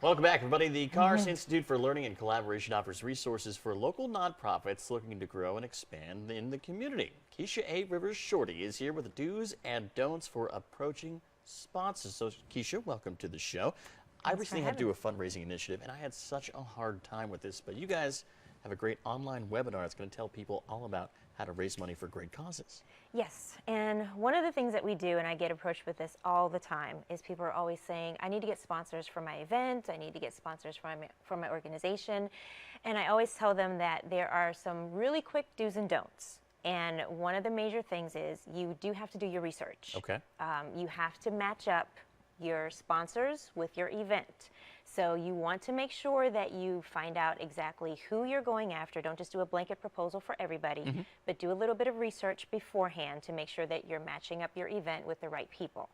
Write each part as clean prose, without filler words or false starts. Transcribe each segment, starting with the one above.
Welcome back, everybody. The Cars Institute for Learning and Collaboration offers resources for local nonprofits looking to grow and expand in the community. Keisha A. Rivers Shorty is here with the do's and don'ts for approaching sponsors. So, Keisha, welcome to the show. I recently had to do a fundraising initiative, and I had such a hard time with this, but you guys have a great online webinar that's going to tell people all about how to raise money for great causes. Yes, and one of the things that we do, and I get approached with this all the time, is people are always saying, I need to get sponsors for my event, I need to get sponsors for my organization, and I always tell them that there are some really quick do's and don'ts. And one of the major things is you do have to do your research. Okay. You have to match up your sponsors with your event. So you want to make sure that you find out exactly who you're going after. Don't just do a blanket proposal for everybody, but do a little bit of research beforehand to make sure that you're matching up your event with the right people.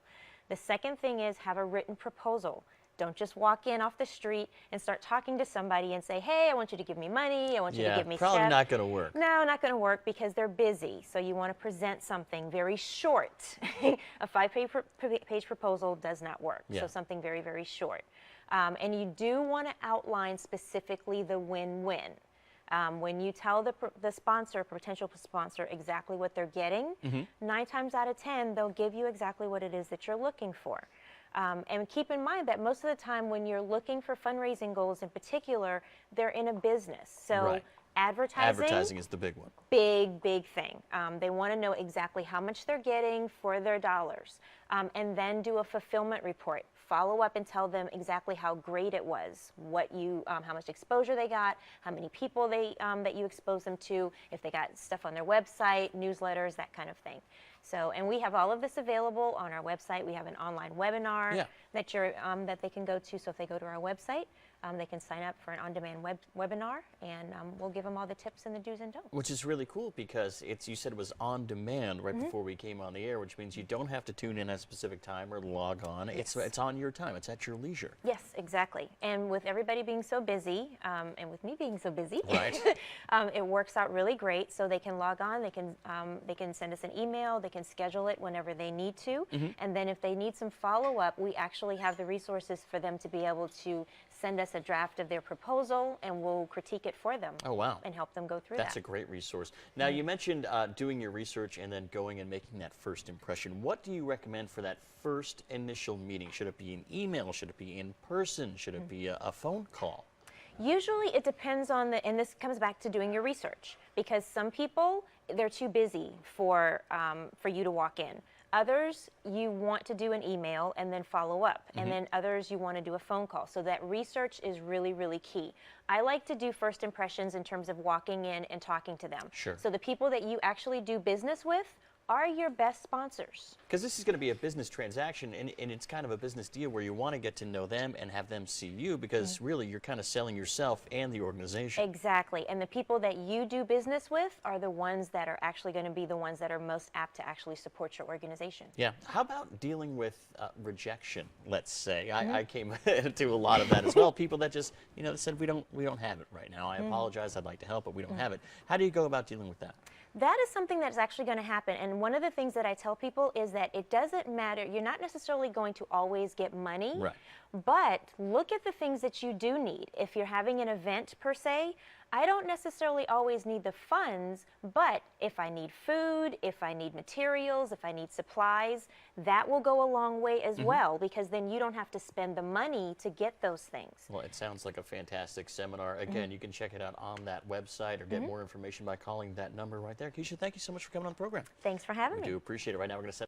The second thing is have a written proposal. Don't just walk in off the street and start talking to somebody and say, hey, I want you to give me money, I want you to give me probably stuff. not going to work. No, not going to work because they're busy. So you want to present something very short. A 5-page proposal does not work. Yeah. So something very, very short. And you do want to outline specifically the win-win. When you tell the sponsor, potential sponsor, exactly what they're getting, 9 times out of 10, they'll give you exactly what it is that you're looking for. And keep in mind that most of the time when you're looking for fundraising goals in particular, they're in a business. So advertising is the big one. Big thing. They want to know exactly how much they're getting for their dollars. And then do a fulfillment report. Follow up and tell them exactly how great it was, what you, how much exposure they got, how many people that you exposed them to, if they got stuff on their website, newsletters, that kind of thing. So, and we have all of this available on our website. We have an online webinar that they can go to. So if they go to our website, they can sign up for an on-demand webinar, and we'll give them all the tips and the do's and don'ts. Which is really cool because you said it was on demand right before we came on the air, which means you don't have to tune in at a specific time or log on. Yes. It's on your time. It's at your leisure. Yes, exactly. And with everybody being so busy, and with me being so busy, it works out really great. So they can log on, they can send us an email, they can schedule it whenever they need to, and then if they need some follow-up, we actually have the resources for them to be able to send us a draft of their proposal, and we'll critique it for them. Oh, wow. And help them go through That's a great resource. Now, you mentioned doing your research and then going and making that first impression. What do you recommend for that first initial meeting? Should it be an email? Should it be in person? Should it be a phone call? Usually it depends on and this comes back to doing your research, because some people, they're too busy for you to walk in. Others, you want to do an email and then follow up. And then others, you want to do a phone call. So that research is really, really key. I like to do first impressions in terms of walking in and talking to them. Sure. So the people that you actually do business with are your best sponsors. Because this is going to be a business transaction, and it's kind of a business deal where you want to get to know them and have them see you, because really you're kind of selling yourself and the organization. Exactly. And the people that you do business with are the ones that are actually going to be the ones that are most apt to actually support your organization. Yeah. How about dealing with rejection, let's say? I came to a lot of that as well. People that just, they said, we don't have it right now. I apologize. I'd like to help, but we don't have it. How do you go about dealing with that? That is something that's actually going to happen. And one of the things that I tell people is that it doesn't matter. You're not necessarily going to always get money, but look at the things that you do need. If you're having an event per se, I don't necessarily always need the funds, but if I need food, if I need materials, if I need supplies, that will go a long way as well, because then you don't have to spend the money to get those things. Well, it sounds like a fantastic seminar. Again, you can check it out on that website or get more information by calling that number right there. Keisha, thank you so much for coming on the program. Thanks for having me. We do appreciate it. Right now, we're going to send